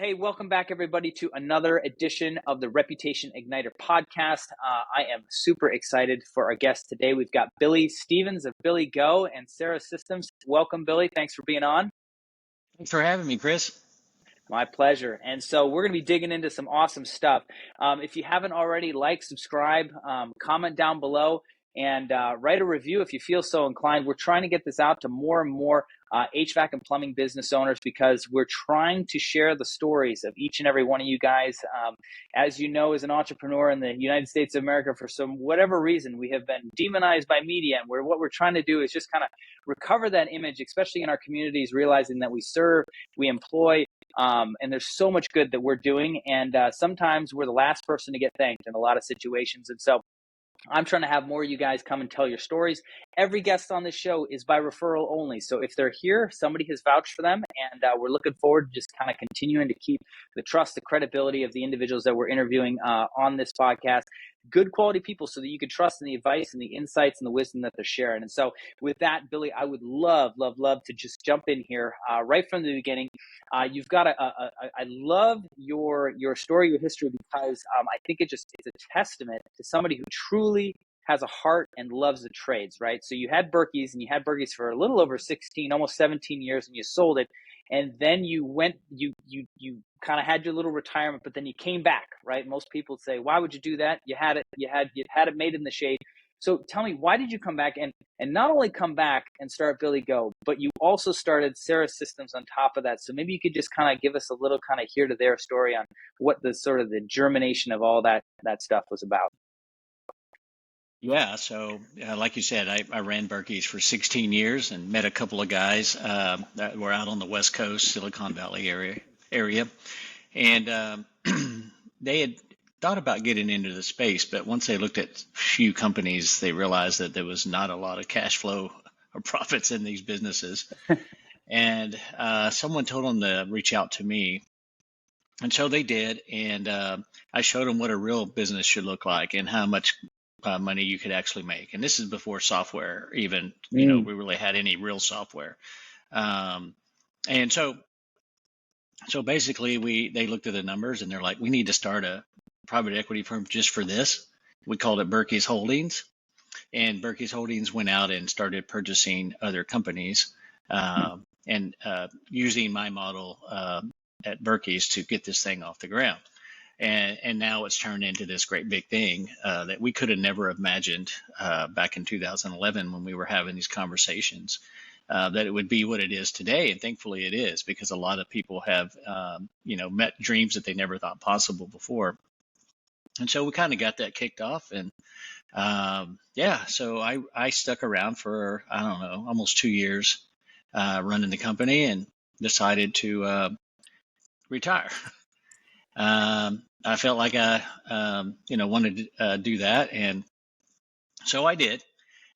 Hey, welcome back, everybody, to another edition of the Reputation Igniter podcast. I am super excited for our guest today. We've got Billy Stevens of BillyGo and SERA Systems. Welcome, Billy. Thanks for being on. Thanks for having me, Chris. My pleasure. And so we're going to be digging into some awesome stuff. If you haven't already, like, subscribe, comment down below, and write a review if you feel so inclined. We're trying to get this out to more and more HVAC and plumbing business owners because we're trying to share the stories of each and every one of you guys. As you know, as an entrepreneur in the United States of America, for some whatever reason, we have been demonized by media. And what we're trying to do is just kind of recover that image, especially in our communities, realizing that we serve, we employ, and there's so much good that we're doing. And sometimes we're the last person to get thanked in a lot of situations. And so I'm trying to have more of you guys come and tell your stories. Every guest on this show is by referral only. So if they're here, somebody has vouched for them. And we're looking forward to just kind of continuing to keep the trust, the credibility of the individuals that we're interviewing on this podcast. Good quality people so that you can trust in the advice and the insights and the wisdom that they're sharing. And so with that, Billy, I would love to just jump in here right from the beginning. You've got I love your story, your history, because I think it's a testament to somebody who truly has a heart and loves the trades, right? So you had Berkeys, and you had Berkeys for a little over 16, almost 17 years, and you sold it. And then you kind of had your little retirement, but then you came back, right? Most people say, why would you do that? You had it made in the shade. So tell me, why did you come back and not only come back and start BillyGo, but you also started SERA Systems on top of that. So maybe you could just kind of give us a little kind of here to there story on what the sort of the germination of all that stuff was about. Yeah, so like you said, I ran Berkeys for 16 years and met a couple of guys that were out on the West Coast, Silicon Valley area. And they had thought about getting into the space, but once they looked at few companies, they realized that there was not a lot of cash flow or profits in these businesses. And someone told them to reach out to me. And so they did. And I showed them what a real business should look like and how much money you could actually make. And this is before software even, we really had any real software. And so basically they looked at the numbers and they're like, we need to start a private equity firm just for this. We called it Berkeys Holdings, and Berkeys Holdings went out and started purchasing other companies and using my model at Berkeys to get this thing off the ground. And now it's turned into this great big thing that we could have never imagined back in 2011 when we were having these conversations, that it would be what it is today. And thankfully it is, because a lot of people have, met dreams that they never thought possible before. And so we kind of got that kicked off. And so I stuck around for, I don't know, almost 2 years running the company and decided to retire. I felt like I, wanted to do that. And so I did.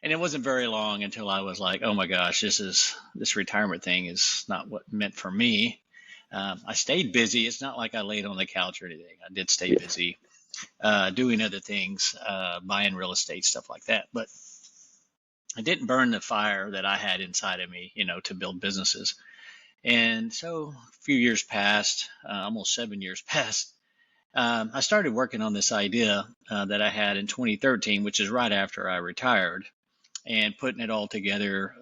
And it wasn't very long until I was like, oh my gosh, this retirement thing is not what meant for me. I stayed busy. It's not like I laid on the couch or anything. I did stay busy, doing other things, buying real estate, stuff like that. But I didn't burn the fire that I had inside of me, to build businesses. And so a few years passed, almost 7 years passed. I started working on this idea that I had in 2013, which is right after I retired, and putting it all together.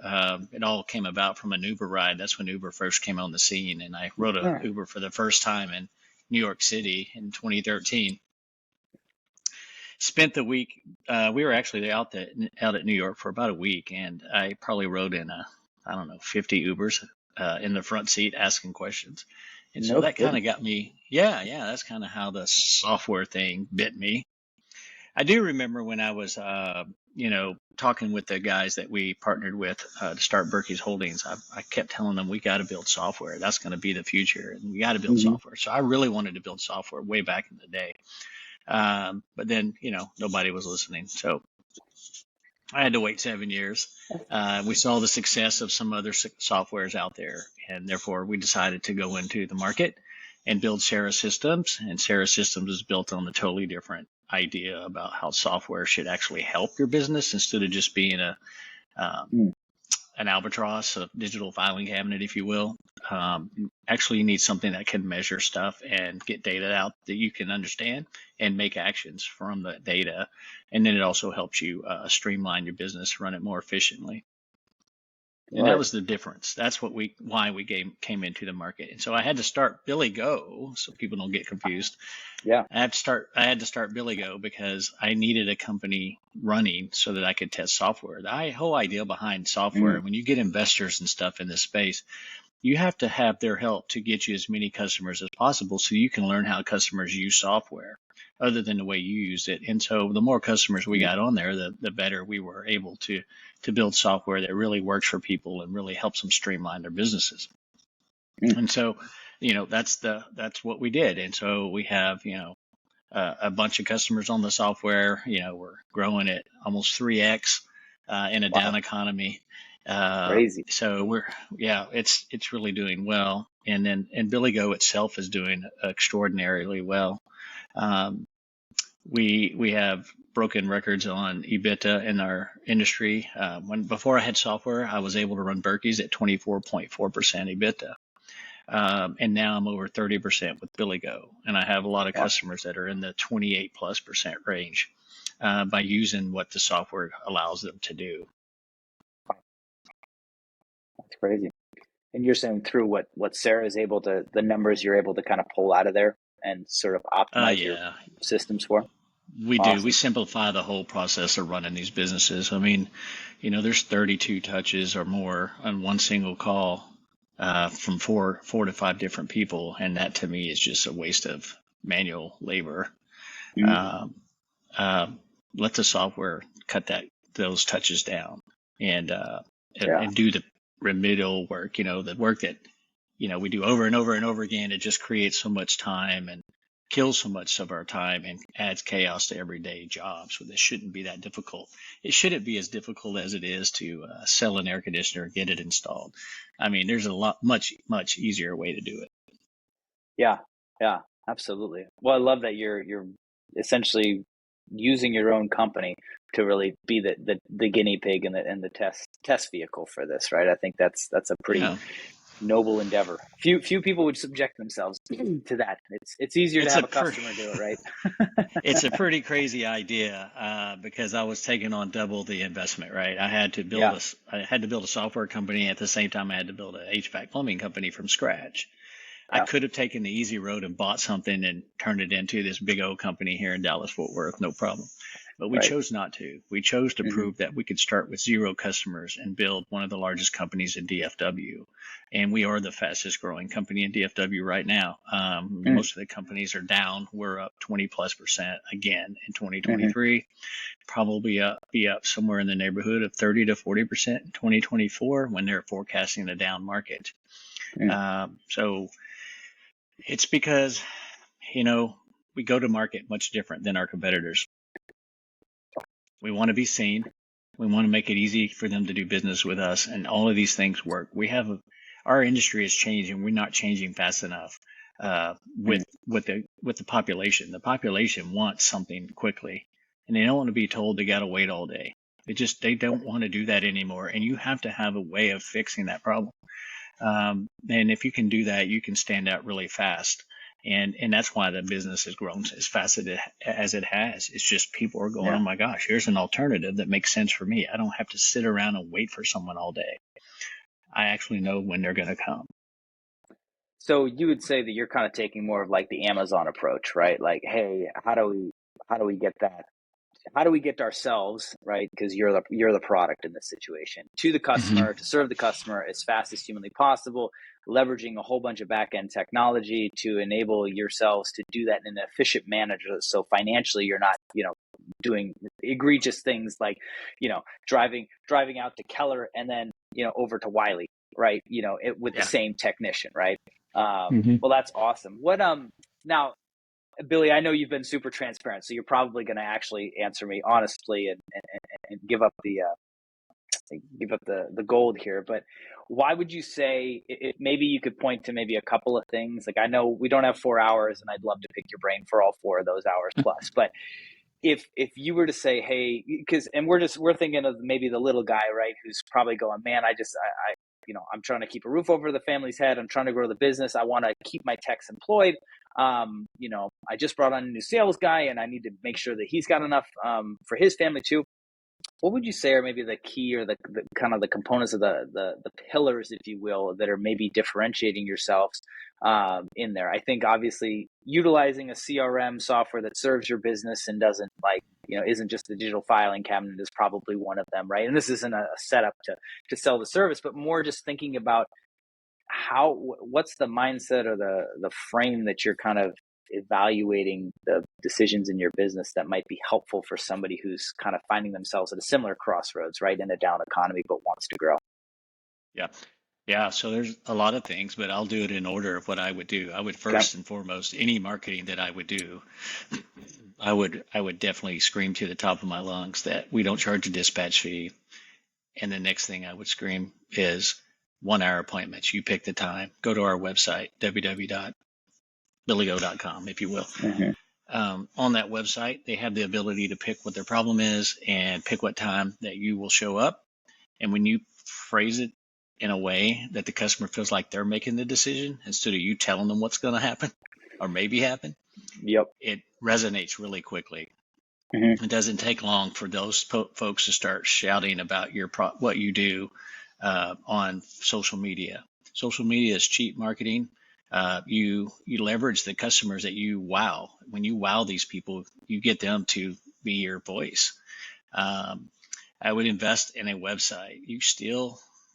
It all came about from an Uber ride. That's when Uber first came on the scene. And I rode an Uber for the first time in New York City in 2013. Spent the week, we were actually out at New York for about a week, and I probably rode in 50 Ubers in the front seat asking questions. And so that kind of got me, that's kind of how the software thing bit me. I do remember when I was, talking with the guys that we partnered with to start Berkeys Holdings, I kept telling them, we got to build software. That's going to be the future, and we got to build software. So I really wanted to build software way back in the day. But then, nobody was listening. So I had to wait 7 years. We saw the success of some other softwares out there, and therefore we decided to go into the market and build SERA Systems. And SERA Systems is built on a totally different idea about how software should actually help your business instead of just being an albatross, a digital filing cabinet, if you will. Actually, you need something that can measure stuff and get data out that you can understand and make actions from the data. And then it also helps you streamline your business, run it more efficiently. And that was the difference. That's why we came into the market. And so I had to start BillyGo, so people don't get confused. Yeah. I had to start BillyGo because I needed a company running so that I could test software. The whole idea behind software, when you get investors and stuff in this space, you have to have their help to get you as many customers as possible so you can learn how customers use software other than the way you use it. And so the more customers we got on there, the better we were able to build software that really works for people and really helps them streamline their businesses. And so, that's what we did. And so we have, a bunch of customers on the software. We're growing at almost 3x in a down economy. Crazy. So it's really doing well. And BillyGo itself is doing extraordinarily well. We have broken records on EBITDA in our industry. Before I had software, I was able to run Berkeys at 24.4% EBITDA. And now I'm over 30% with BillyGo. And I have a lot of customers that are in the 28+% range by using what the software allows them to do. That's crazy. And you're saying through what SERA is able to, the numbers you're able to kind of pull out of there and sort of optimize your systems for? We do. We simplify the whole process of running these businesses. I mean, there's 32 touches or more on one single call from four to five different people. And that to me is just a waste of manual labor. Let the software cut those touches down and do the remedial work, the work that, we do over and over and over again. It just creates so much time and kills so much of our time and adds chaos to everyday jobs. So this shouldn't be that difficult. It shouldn't be as difficult as it is to sell an air conditioner and get it installed. I mean, there's a much easier way to do it. Yeah, absolutely. Well, I love that you're essentially using your own company to really be the guinea pig and the test vehicle for this, right? I think that's a pretty noble endeavor. Few people would subject themselves to that. It's easier to have a customer do it, right? It's a pretty crazy idea because I was taking on double the investment, right? I had to build a software company at the same time I had to build an HVAC plumbing company from scratch. I could have taken the easy road and bought something and turned it into this big old company here in Dallas Fort Worth, no problem. But we chose not to. We chose to prove that we could start with 0 customers and build one of the largest companies in DFW. And we are the fastest growing company in DFW right now. Most of the companies are down. We're up 20+% again in 2023. Probably be up somewhere in the neighborhood of 30 to 40% in 2024 when they're forecasting a down market. So it's because, we go to market much different than our competitors. We want to be seen. We want to make it easy for them to do business with us, and all of these things work. Our industry is changing. We're not changing fast enough with the population. The population wants something quickly, and they don't want to be told they got to wait all day. They don't want to do that anymore, and you have to have a way of fixing that problem. And if you can do that, you can stand out really fast. And that's why the business has grown as fast as it has. It's just people are going, oh my gosh, here's an alternative that makes sense for me. I don't have to sit around and wait for someone all day. I actually know when they're going to come. So you would say that you're kind of taking more of like the Amazon approach, right? Like, hey, how do we get that? How do we get ourselves, right? Because you're the product in this situation, to the customer, to serve the customer as fast as humanly possible, leveraging a whole bunch of back-end technology to enable yourselves to do that in an efficient manner. So financially, you're not, doing egregious things like, driving out to Keller and then, over to Wiley, right? With the same technician, right? Well, that's awesome. What, now, Billy, I know you've been super transparent, so you're probably going to actually answer me honestly and give up the gold here. But why would you say maybe you could point to maybe a couple of things? Like, I know we don't have 4 hours, and I'd love to pick your brain for all 4 of those hours plus. But if you were to say, hey, because and we're thinking of maybe the little guy, right, who's probably going, man, I I'm trying to keep a roof over the family's head. I'm trying to grow the business. I want to keep my techs employed. I just brought on a new sales guy, and I need to make sure that he's got enough for his family too. What would you say are maybe the key or the kind of the components of the pillars, if you will, that are maybe differentiating yourselves in there? I think obviously utilizing a CRM software that serves your business and doesn't isn't just a digital filing cabinet is probably one of them, right? And this isn't a setup to sell the service, but more just thinking about what's the mindset or the frame that you're kind of evaluating the decisions in your business that might be helpful for somebody who's kind of finding themselves at a similar crossroads, right, in a down economy, but wants to grow. Yeah. Yeah. So there's a lot of things, but I'll do it in order of what I would do. I would first and foremost, any marketing that I would do, I would definitely scream to the top of my lungs that we don't charge a dispatch fee. And the next thing I would scream is 1 hour appointments. You pick the time, go to our website, www.billygo.com, if you will. On that website, they have the ability to pick what their problem is and pick what time that you will show up. And when you phrase it in a way that the customer feels like they're making the decision instead of you telling them what's going to happen or maybe happen, it resonates really quickly. It doesn't take long for those folks to start shouting about what you do on social media. Social media is cheap marketing. You leverage the customers that you wow. When you wow these people, you get them to be your voice. I would invest in a website.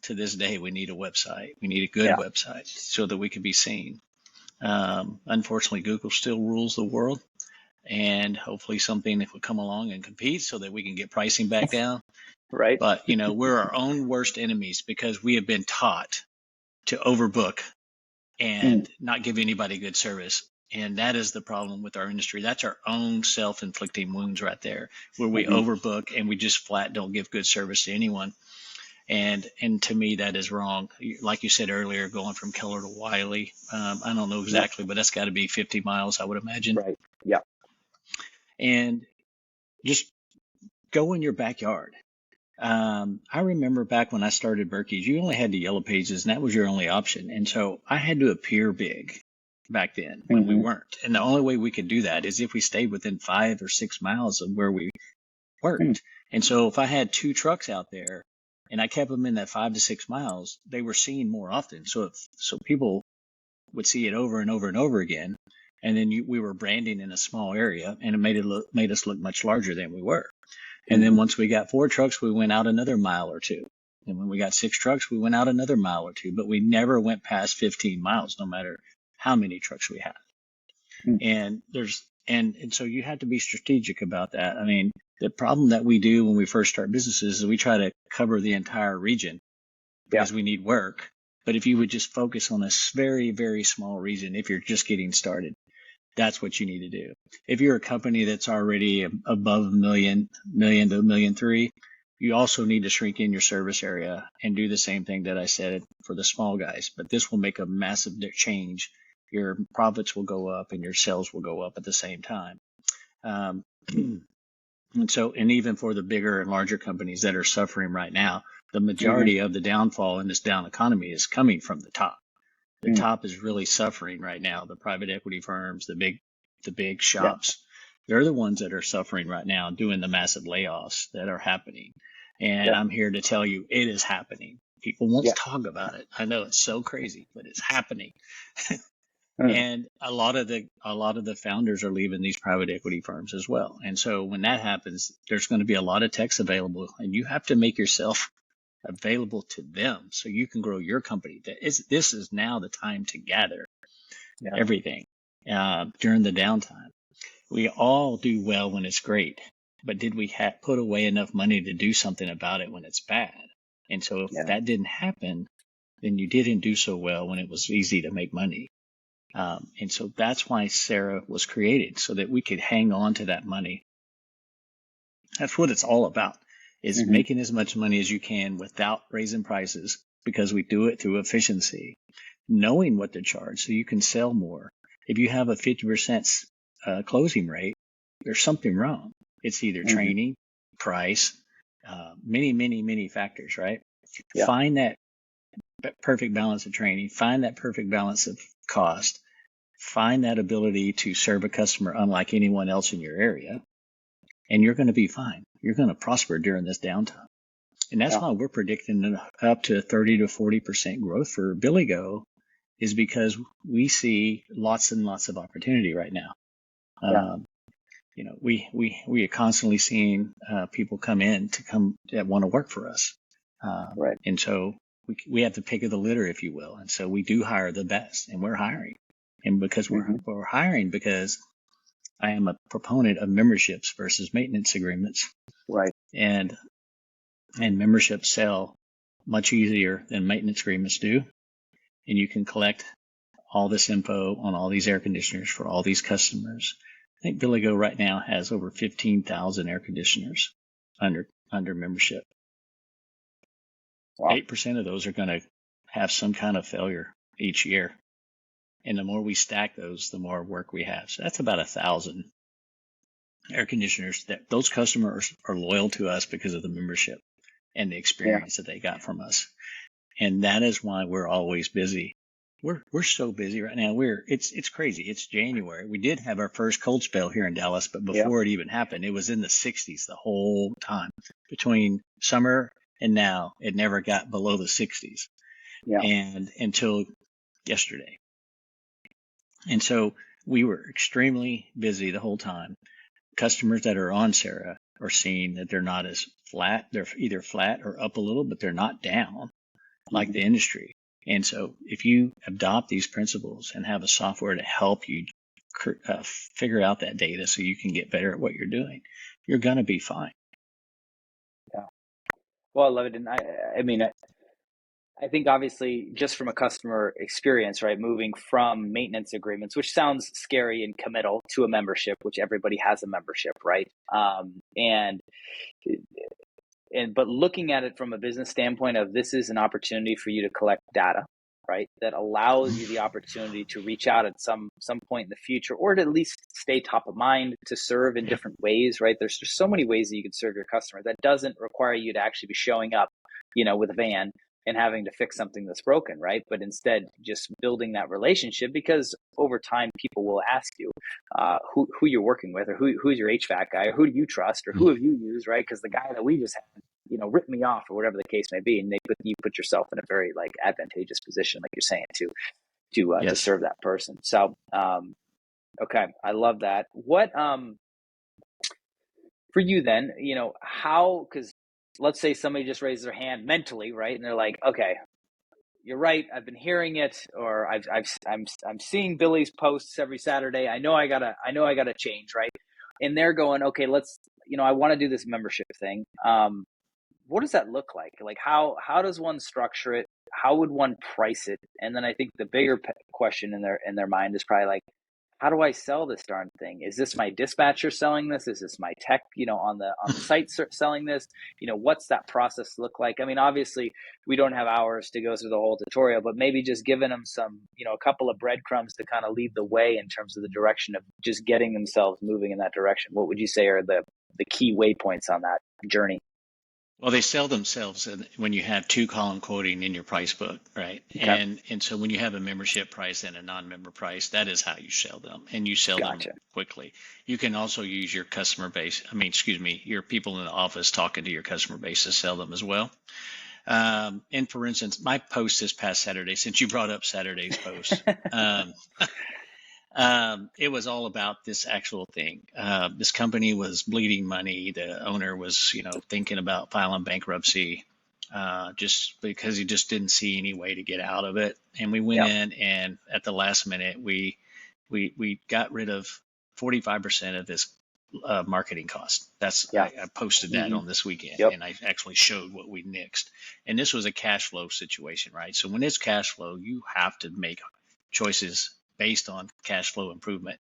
To this day, we need a website. We need a good website so that we can be seen. Unfortunately, Google still rules the world. And hopefully something will come along and compete so that we can get pricing back down. Right. But, we're our own worst enemies because we have been taught to overbook and not give anybody good service. And that is the problem with our industry. That's our own self-inflicting wounds right there, where we overbook and we just flat don't give good service to anyone. And to me, that is wrong. Like you said earlier, going from Keller to Wiley, I don't know exactly, but that's got to be 50 miles, I would imagine. Right. Yeah. And just go in your backyard. I remember back when I started Berkeys, you only had the yellow pages and that was your only option. And so I had to appear big back then when we weren't. And the only way we could do that is if we stayed within 5 or 6 miles of where we weren't. And so if I had 2 trucks out there and I kept them in that 5 to 6 miles, they were seen more often. So people would see it over and over and over again. And then we were branding in a small area, and it made us look much larger than we were. And then once we got 4 trucks, we went out another mile or 2. And when we got 6 trucks, we went out another mile or 2. But we never went past 15 miles, no matter how many trucks we had. And so you have to be strategic about that. I mean, the problem that we do when we first start businesses is we try to cover the entire region because we need work. But if you would just focus on a very, very small region, if you're just getting started, that's what you need to do. If you're a company that's already above $1 million to $1.3 million, you also need to shrink in your service area and do the same thing that I said for the small guys. But this will make a massive change. Your profits will go up and your sales will go up at the same time. And even for the bigger and larger companies that are suffering right now, the majority of the downfall in this down economy is coming from the top. The top is really suffering right now. The private equity firms, the big shops, they're the ones that are suffering right now, doing the massive layoffs that are happening. And I'm here to tell you, it is happening. People won't talk about it. I know it's so crazy, but it's happening. And a lot of the founders are leaving these private equity firms as well. And so when that happens, there's going to be a lot of techs available, and you have to make yourself available to them so you can grow your company. This is now the time to gather everything during the downtime. We all do well when it's great, but did we put away enough money to do something about it when it's bad? And so if that didn't happen, then you didn't do so well when it was easy to make money. And so that's why SERA was created, so that we could hang on to that money. That's what it's all about, is making as much money as you can without raising prices, because we do it through efficiency, knowing what to charge so you can sell more. If you have a 50% closing rate, there's something wrong. It's either training, price, many factors, right? Yeah. Find that perfect balance of training, find that perfect balance of cost, find that ability to serve a customer unlike anyone else in your area, and you're going to be fine. You're going to prosper during this downtime. And that's why we're predicting up to 30 to 40% growth for BillyGo, is because we see lots and lots of opportunity right now. You know, we are constantly seeing people come in that want to work for us. Right. And so we have the pick of the litter, if you will. And so we do hire the best, and we're hiring. And because we're hiring, because I am a proponent of memberships versus maintenance agreements. Right. And memberships sell much easier than maintenance agreements do. And you can collect all this info on all these air conditioners for all these customers. I think BillyGo right now has over 15,000 air conditioners under membership. Wow. 8% of those are going to have some kind of failure each year. And the more we stack those, the more work we have. So that's about 1,000 air conditioners that those customers are loyal to us because of the membership and the experience that they got from us. And that is why we're always busy. We're so busy right now. It's crazy. It's January. We did have our first cold spell here in Dallas, but before it even happened, it was in the 60s the whole time. Between summer and now, it never got below the 60s. And until yesterday. And so we were extremely busy the whole time. Customers that are on SERA are seeing that they're not as flat. They're either flat or up a little, but they're not down like the industry. And so if you adopt these principles and have a software to help you figure out that data so you can get better at what you're doing, you're going to be fine. Yeah. Well, I love it. And I mean, I think obviously just from a customer experience, right, moving from maintenance agreements, which sounds scary and committal, to a membership, which everybody has a membership, right? But looking at it from a business standpoint of, this is an opportunity for you to collect data, right, that allows you the opportunity to reach out at some point in the future, or to at least stay top of mind, to serve in different ways, right? There's just so many ways that you can serve your customer that doesn't require you to actually be showing up, you know, with a van and having to fix something that's broken, right? But instead just building that relationship, because over time people will ask you who you're working with, or who's your HVAC guy, or who do you trust, or who have you used, right? Because the guy that we just had, you know, ripped me off, or whatever the case may be, and you put yourself in a very like advantageous position, like you're saying, to serve that person. So okay, I love that. What for you then, you know, how, because let's say somebody just raised their hand mentally, right? And they're like, okay, you're right, I've been hearing it, or I'm seeing Billy's posts every Saturday. I know I gotta change, right? And they're going, okay, let's, you know, I want to do this membership thing. What does that look like? Like how does one structure it? How would one price it? And then I think the bigger question in their mind is probably like, how do I sell this darn thing? Is this my dispatcher selling this? Is this my tech, you know, on the site selling this? You know, what's that process look like? I mean, obviously we don't have hours to go through the whole tutorial, but maybe just giving them some, you know, a couple of breadcrumbs to kind of lead the way in terms of the direction of just getting themselves moving in that direction. What would you say are the key waypoints on that journey? Well, they sell themselves when you have 2-column quoting in your price book, right? Okay. And so when you have a membership price and a non-member price, that is how you sell them, and you sell them quickly. You can also use your customer base. Your people in the office talking to your customer base to sell them as well. And for instance, my post this past Saturday, since you brought up Saturday's post, it was all about this actual thing. This company was bleeding money. The owner was, you know, thinking about filing bankruptcy, just because he just didn't see any way to get out of it. And we went in, and at the last minute, we got rid of 45% of his marketing cost. I posted that on this weekend, and I actually showed what we nixed. And this was a cash flow situation, right? So when it's cash flow, you have to make choices based on cash flow improvement.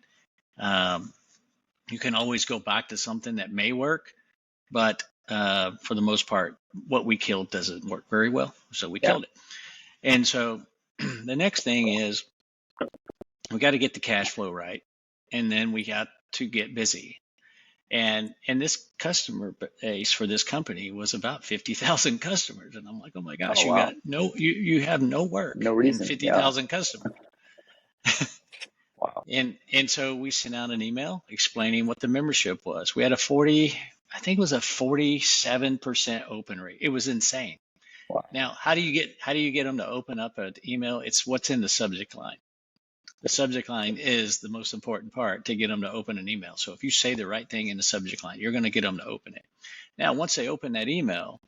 You can always go back to something that may work, but for the most part, what we killed doesn't work very well. So we killed it. And so the next thing is we got to get the cash flow right. And then we got to get busy. And this customer base for this company was about 50,000 customers. And I'm like, oh my Oh, gosh, wow. you have no work No in reason. Yeah. 50,000 customers. Wow. And so we sent out an email explaining what the membership was. We had I think it was a 47% open rate. It was insane. Wow. Now, how do you get them to open up an email? It's what's in the subject line. The subject line is the most important part to get them to open an email. So if you say the right thing in the subject line, you're going to get them to open it. Now, once they open that email,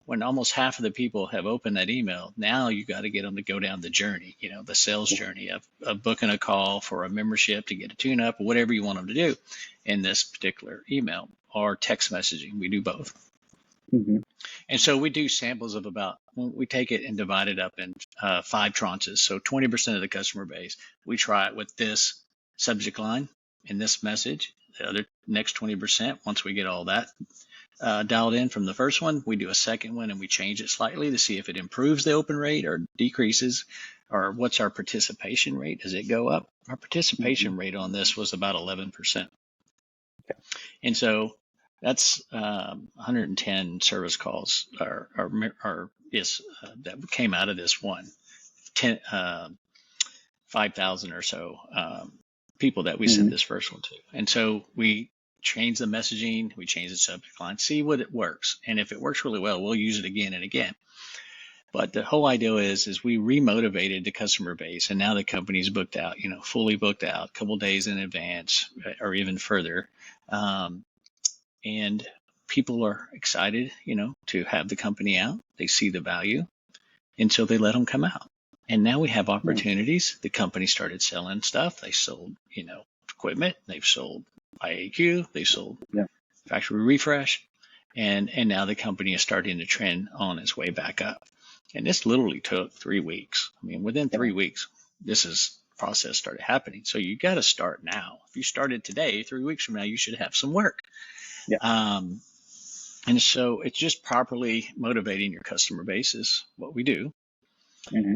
when almost half of the people have opened that email, now you got to get them to go down the journey, the sales journey of booking a call for a membership to get a tune up or whatever you want them to do in this particular email or text messaging. We do both. Mm-hmm. And so we do samples of we take it and divide it up in 5 tranches. So 20% of the customer base, we try it with this subject line and this message. The other next 20%, once we get all that dialed in from the first one, we do a second one and we change it slightly to see if it improves the open rate or decreases, or what's our participation rate. Does it go up? Our participation rate on this was about 11%. Okay. And so that's 110 service calls that came out of this one. 5,000 or so people that we sent this first one to. And so we change the messaging, we change the subject line, see what it works. And if it works really well, we'll use it again and again. But the whole idea is we remotivated the customer base, and now the company's booked out, fully booked out a couple days in advance or even further. And people are excited, to have the company out. They see the value, and so they let them come out. And now we have opportunities. The company started selling stuff. They sold, equipment. They've sold IAQ. They sold factory refresh. And now the company is starting to trend on its way back up. And this literally took 3 weeks. I mean, within 3 weeks, process started happening. So you got to start now. If you started today, 3 weeks from now, you should have some work. Yeah. And so it's just properly motivating your customer base is what we do. Mm-hmm.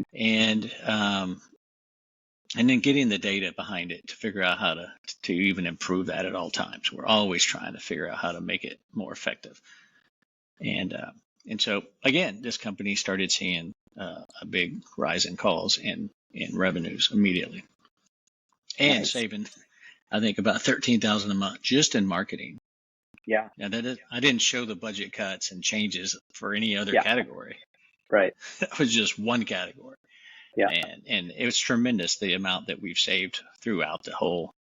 And then getting the data behind it to figure out how to even improve that at all times. We're always trying to figure out how to make it more effective. And so again, this company started seeing a big rise in calls and in revenues immediately, and saving, I think, about $13,000 a month just in marketing. Yeah. Now I didn't show the budget cuts and changes for any other category. Right. That was just one category. Yeah. And it was tremendous, the amount that we've saved throughout the whole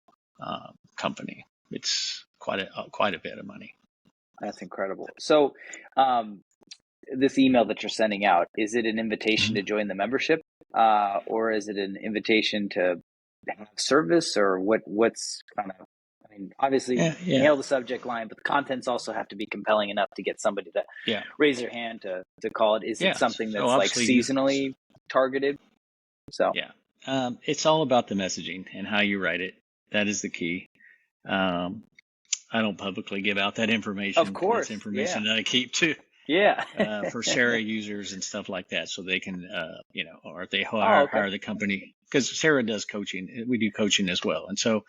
company. It's quite a bit of money. That's incredible. So this email that you're sending out, is it an invitation to join the membership, or is it an invitation to have service, or what's kind of, I mean, obviously nail the subject line, but the contents also have to be compelling enough to get somebody to raise their hand to call it. Is it something that's like seasonally targeted? So it's all about the messaging and how you write it. That is the key. I don't publicly give out that information. Of course. That's information that I keep too. Yeah. For SERA users and stuff like that, so they can, or if they hire the company, because SERA does coaching. We do coaching as well. And so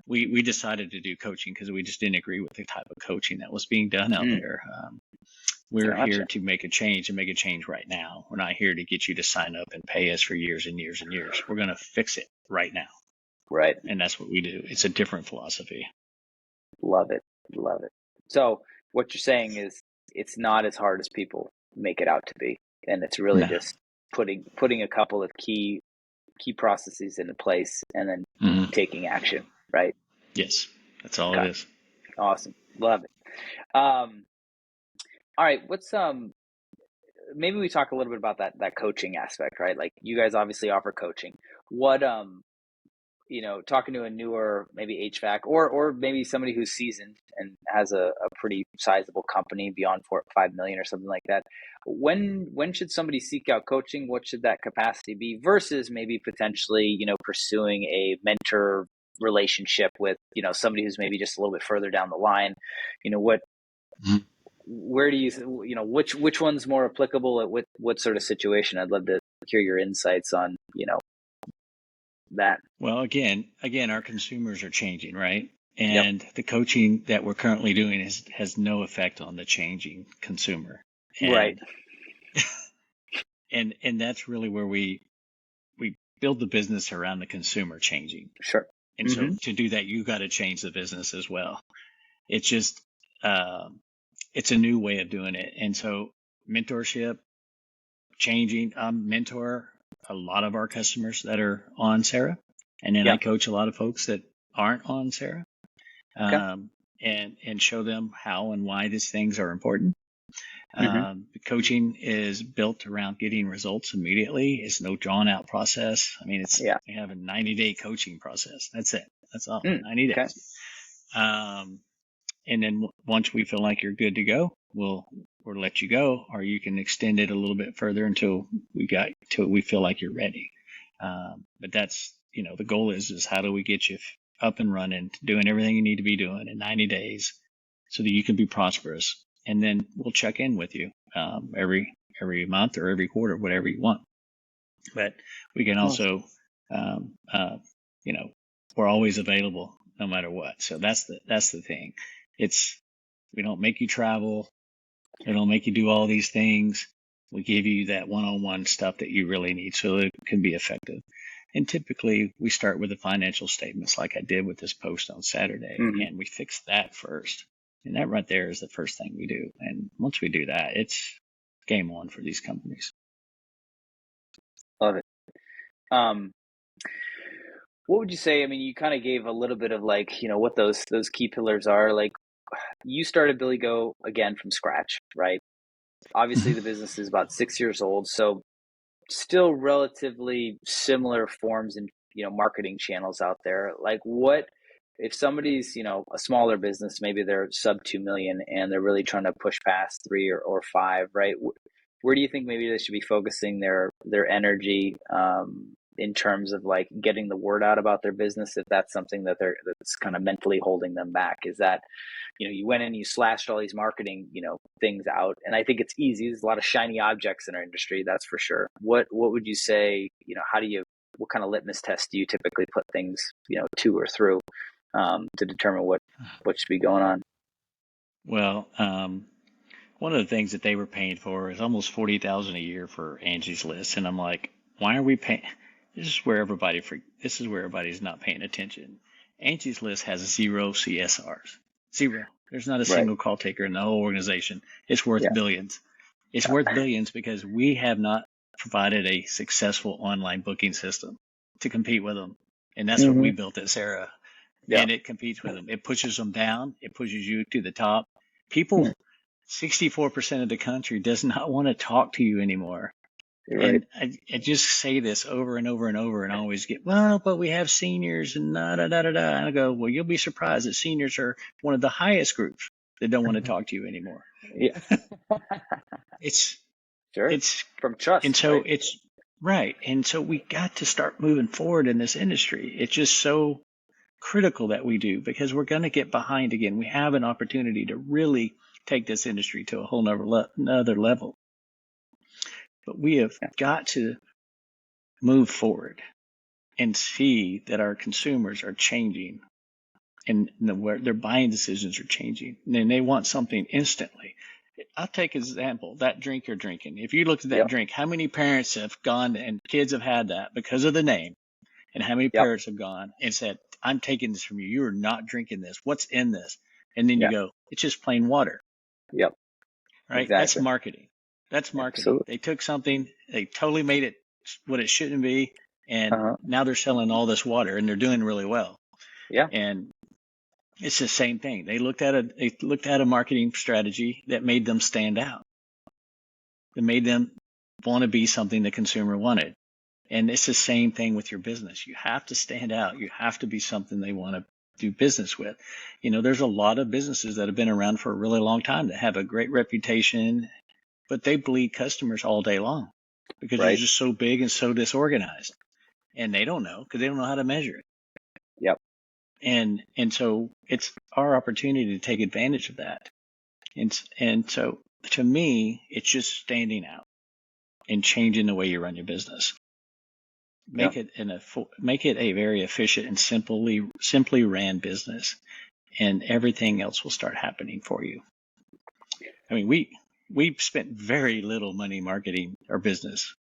we decided to do coaching because we just didn't agree with the type of coaching that was being done out there. We're here to make a change and make a change right now. We're not here to get you to sign up and pay us for years and years and years. We're going to fix it right now. Right. And that's what we do. It's a different philosophy. Love it. Love it. So what you're saying is it's not as hard as people make it out to be. And it's really just putting a couple of key processes into place and then taking action, right? Yes. That's all it is. Awesome. Love it. All right. What's maybe we talk a little bit about that coaching aspect, right? Like you guys obviously offer coaching. What talking to a newer maybe HVAC or maybe somebody who's seasoned and has a pretty sizable company beyond 5 million or something like that. When should somebody seek out coaching? What should that capacity be versus maybe potentially, pursuing a mentor relationship with, somebody who's maybe just a little bit further down the line? Where do you, which one's more applicable at what sort of situation? I'd love to hear your insights on, that. Well, again, our consumers are changing, right? And the coaching that we're currently doing has no effect on the changing consumer. Right. And that's really where we build the business around the consumer changing. Sure. And so to do that, you got to change the business as well. It's just, it's a new way of doing it. And so mentorship, changing, mentor a lot of our customers that are on SERA. And then I coach a lot of folks that aren't on SERA, and show them how and why these things are important. The coaching is built around getting results immediately. It's no drawn out process. I mean, we have a 90-day coaching process. That's it. That's all. 90 days. And then once we feel like you're good to go, we'll let you go, or you can extend it a little bit further until we feel like you're ready. But that's, the goal is how do we get you up and running, doing everything you need to be doing in 90 days so that you can be prosperous. And then we'll check in with you, every month or every quarter, whatever you want. But we can also, we're always available no matter what. So that's the thing. We don't make you travel. We don't make you do all these things. We give you that one-on-one stuff that you really need so that it can be effective. And typically we start with the financial statements like I did with this post on Saturday, and we fix that first. And that right there is the first thing we do. And once we do that, it's game on for these companies. Love it. What would you say? I mean, you kind of gave a little bit of what those key pillars are. Like, you started BillyGo again from scratch, right? Obviously, the business is about 6 years old, so still relatively similar forms and marketing channels out there. Like, what if somebody's a smaller business, maybe they're sub 2 million and they're really trying to push past 3 or 5, right? Where do you think maybe they should be focusing their energy in terms of like getting the word out about their business, if that's something that's kind of mentally holding them back? Is that you went in, you slashed all these marketing things out, and I think it's easy. There's a lot of shiny objects in our industry, that's for sure. What would you say? What kind of litmus test do you typically put things to or through to determine what should be going on? Well, one of the things that they were paying for is almost $40,000 a year for Angie's List, and I'm like, why are we paying? This is where everybody's not paying attention. Angie's List has 0 CSRs. 0. There's not a single call taker in the whole organization. It's worth billions. It's worth billions because we have not provided a successful online booking system to compete with them. And that's what we built at SERA. And it competes with them. It pushes them down. It pushes you to the top. People, 64% of the country does not want to talk to you anymore. And I just say this over and over and over, and I always get, well, but we have seniors and da-da-da-da-da. And I go, well, you'll be surprised that seniors are one of the highest groups that don't want to talk to you anymore. Yeah. It's from trust. And so it's right. And so we got to start moving forward in this industry. It's just so critical that we do, because we're going to get behind again. We have an opportunity to really take this industry to a whole another level. But we have got to move forward and see that our consumers are changing and their buying decisions are changing. And they want something instantly. I'll take an example, that drink you're drinking. If you looked at that drink, how many parents have gone and kids have had that because of the name? And how many parents have gone and said, I'm taking this from you. You are not drinking this. What's in this? And then you go, it's just plain water. Yep. Right? Exactly. That's marketing. That's marketing. Absolutely. They took something, they totally made it what it shouldn't be, and now they're selling all this water, and they're doing really well. Yeah. And it's the same thing. They looked at a marketing strategy that made them stand out. That made them want to be something the consumer wanted. And it's the same thing with your business. You have to stand out. You have to be something they want to do business with. There's a lot of businesses that have been around for a really long time that have a great reputation, but they bleed customers all day long because they're just so big and so disorganized, and they don't know because they don't know how to measure it. Yep. And so it's our opportunity to take advantage of that. And so to me, it's just standing out and changing the way you run your business. Make it a very efficient and simply ran business. and everything else will start happening for you. I mean, we spent very little money marketing our business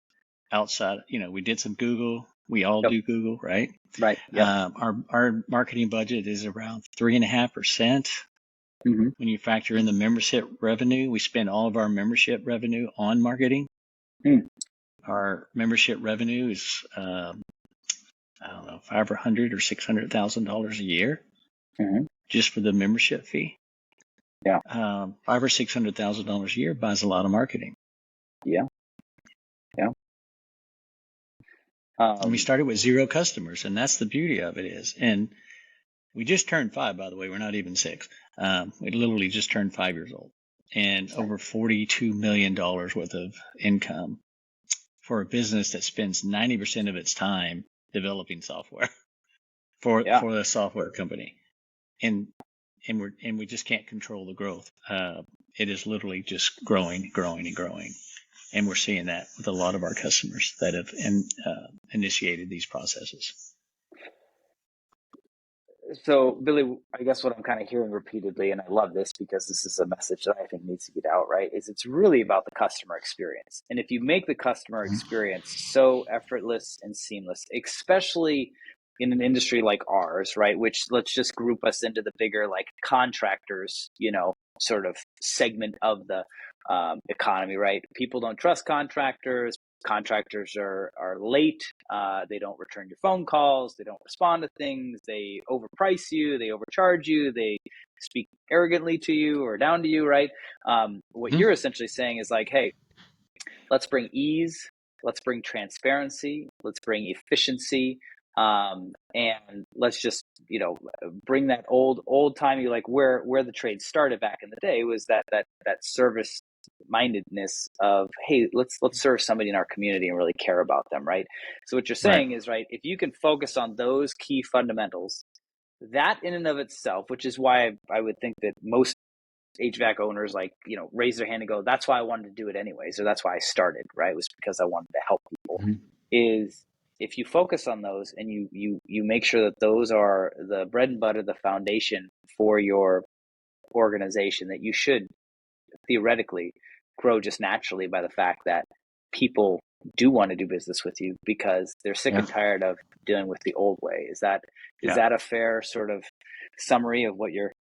outside. We did some Google. We all do Google, right? Right. Yep. Our marketing budget is around 3.5%. Mm-hmm. When you factor in the membership revenue, we spend all of our membership revenue on marketing. Our membership revenue is, I don't know, $500,000 or $600,000 a year, just for the membership fee. Yeah. $500,000 or $600,000 a year buys a lot of marketing. Yeah. Yeah. And we started with 0 customers, and that's the beauty of it is. And we just turned 5, by the way. We're not even 6. We literally just turned 5 years old, and over $42 million worth of income for a business that spends 90% of its time developing software for a software company. And we just can't control the growth. It is literally just growing. And we're seeing that with a lot of our customers that have initiated these processes. So, Billy, I guess what I'm kind of hearing repeatedly, and I love this because this is a message that I think needs to get out, right, is it's really about the customer experience. And if you make the customer experience so effortless and seamless, especially in an industry like ours, right, which let's just group us into the bigger like contractors, sort of segment of the economy, right? People don't trust contractors. Contractors are late. They don't return your phone calls. They don't respond to things. They overprice you. They overcharge you. They speak arrogantly to you or down to you, right? What you're essentially saying is like, hey, let's bring ease. Let's bring transparency. Let's bring efficiency. And let's just, bring that old timey, like where the trade started back in the day was that service mindedness of, hey, let's serve somebody in our community and really care about them, right? So what you're saying is, right, if you can focus on those key fundamentals, that in and of itself, which is why I would think that most HVAC owners raise their hand and go, that's why I wanted to do it anyways, or that's why I started, right? It was because I wanted to help people. Is if you focus on those and you make sure that those are the bread and butter, the foundation for your organization, that you should theoretically grow just naturally by the fact that people do want to do business with you because they're sick and tired of dealing with the old way. Is that a fair sort of summary of what you're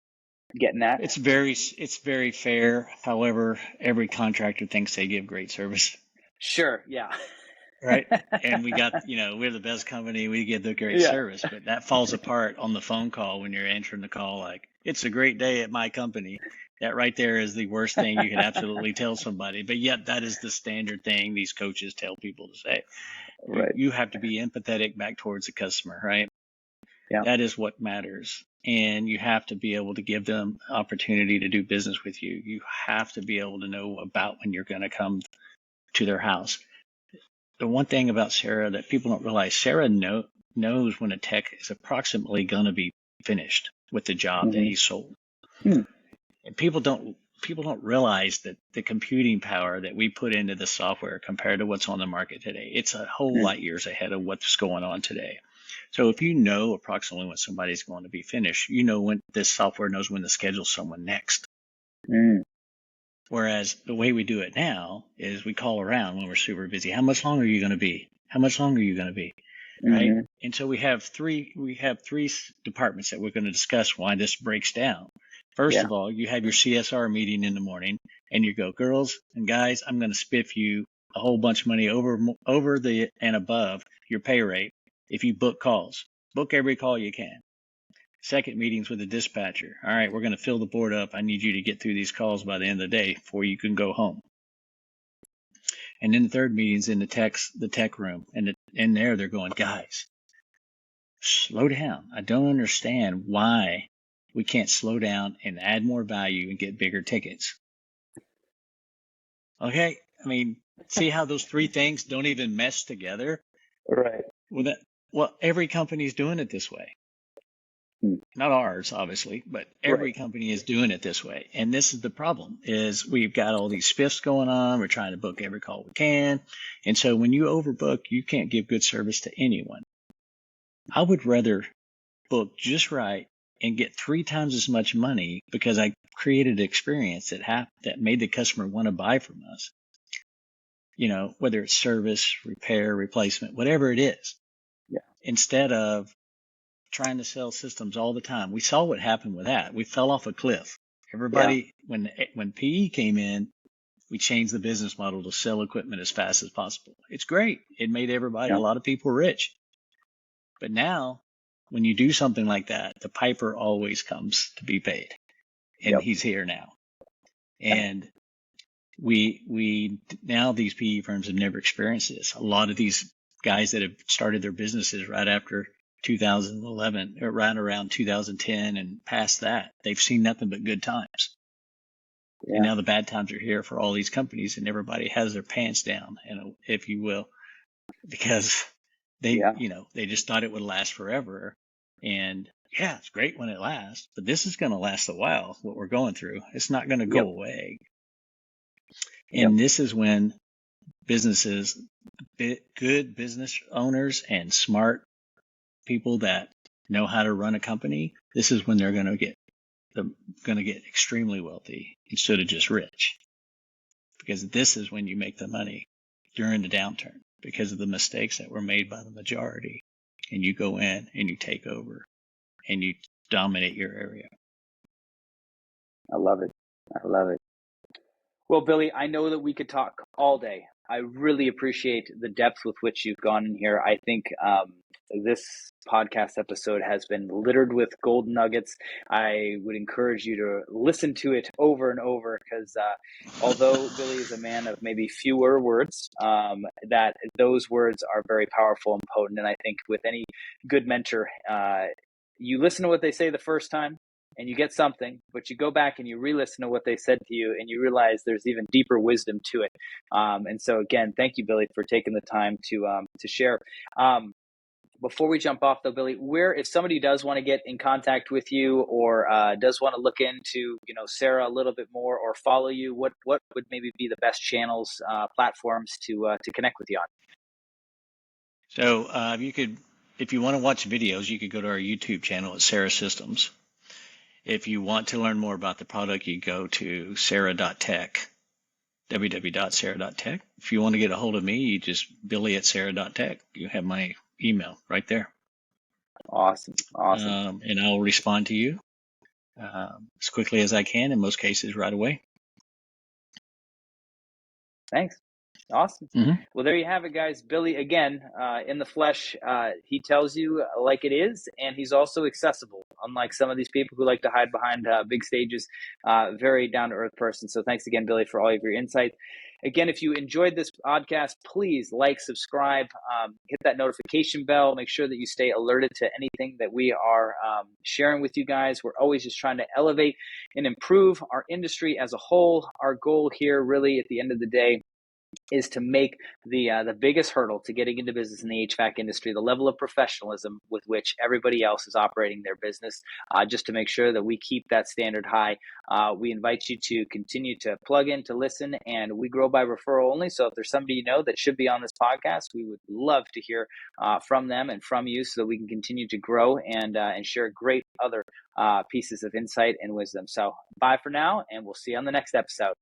getting at? It's very fair. However, every contractor thinks they give great service. Sure. Yeah. Right. And we got, we're the best company. We give the great service, but that falls apart on the phone call when you're answering the call. Like, it's a great day at my company. That right there is the worst thing you could absolutely tell somebody. But yet that is the standard thing these coaches tell people to say. Right. You have to be empathetic back towards the customer, right? Yeah. That is what matters. And you have to be able to give them opportunity to do business with you. You have to be able to know about when you're going to come to their house. The one thing about SERA that people don't realize, SERA knows when a tech is approximately going to be finished with the job that he sold. And people don't realize that the computing power that we put into the software compared to what's on the market today, it's a whole lot years ahead of what's going on today. So if you know approximately when somebody's going to be finished, when this software knows when to schedule someone next. Whereas the way we do it now is we call around when we're super busy. How much longer are you going to be? How much longer are you going to be? Right. And so we have three departments that we're going to discuss why this breaks down. First of all, you have your CSR meeting in the morning and you go, girls and guys, I'm going to spiff you a whole bunch of money over the and above your pay rate if you book calls. Book every call you can. Second meeting's with the dispatcher. All right, we're going to fill the board up. I need you to get through these calls by the end of the day before you can go home. And then the third meeting's in the tech room. And in there, they're going, guys, slow down. I don't understand why we can't slow down and add more value and get bigger tickets. Okay, I mean, see how those three things don't even mesh together? Right. Well, every company's doing it this way. Not ours, obviously, but every company is doing it this way. And this is the problem, is we've got all these spiffs going on. We're trying to book every call we can. And so when you overbook, you can't give good service to anyone. I would rather book just right and get 3 times as much money because I created an experience that made the customer want to buy from us. Whether it's service, repair, replacement, whatever it is. Yeah. Instead of trying to sell systems all the time. We saw what happened with that. We fell off a cliff. Everybody, when PE came in, we changed the business model to sell equipment as fast as possible. It's great. It made everybody, a lot of people rich. But now, when you do something like that, the piper always comes to be paid. And he's here now. And we now these PE firms have never experienced this. A lot of these guys that have started their businesses right after 2011 or right around 2010 and past that, they've seen nothing but good times. Yeah. And now the bad times are here for all these companies, and everybody has their pants down, if you will, because they just thought it would last forever. And yeah, it's great when it lasts, but this is going to last a while. What we're going through, it's not going to go away. And this is when businesses, good business owners and smart people that know how to run a company, this is when they're going to get extremely wealthy instead of just rich. Because this is when you make the money during the downturn because of the mistakes that were made by the majority. And you go in and you take over and you dominate your area. I love it. I love it. Well, Billy, I know that we could talk all day. I really appreciate the depth with which you've gone in here. I think this podcast episode has been littered with gold nuggets. I would encourage you to listen to it over and over because although Billy is a man of maybe fewer words, that those words are very powerful and potent. And I think with any good mentor, you listen to what they say the first time, and you get something, but you go back and you re-listen to what they said to you and you realize there's even deeper wisdom to it. And so again, thank you, Billy, for taking the time to share. Before we jump off though, Billy, if somebody does want to get in contact with you or does want to look into, SERA a little bit more or follow you, what would maybe be the best channels, platforms to connect with you on? So if you want to watch videos, you could go to our YouTube channel at SERA Systems. If you want to learn more about the product, you go to sera.tech, www.sera.tech. If you want to get a hold of me, you just billy@sera.tech. You have my email right there. Awesome. And I'll respond to you as quickly as I can, in most cases right away. Thanks. Awesome. Mm-hmm. Well, there you have it, guys. Billy, again, in the flesh, he tells you like it is, and he's also accessible, unlike some of these people who like to hide behind big stages. Very down-to-earth person. So thanks again, Billy, for all of your insight. Again, if you enjoyed this podcast, please like, subscribe, hit that notification bell. Make sure that you stay alerted to anything that we are sharing with you guys. We're always just trying to elevate and improve our industry as a whole. Our goal here, really, at the end of the day, is to make the biggest hurdle to getting into business in the HVAC industry, the level of professionalism with which everybody else is operating their business, just to make sure that we keep that standard high. We invite you to continue to plug in, to listen, and we grow by referral only. So if there's somebody that should be on this podcast, we would love to hear from them and from you so that we can continue to grow and share great other pieces of insight and wisdom. So bye for now, and we'll see you on the next episode.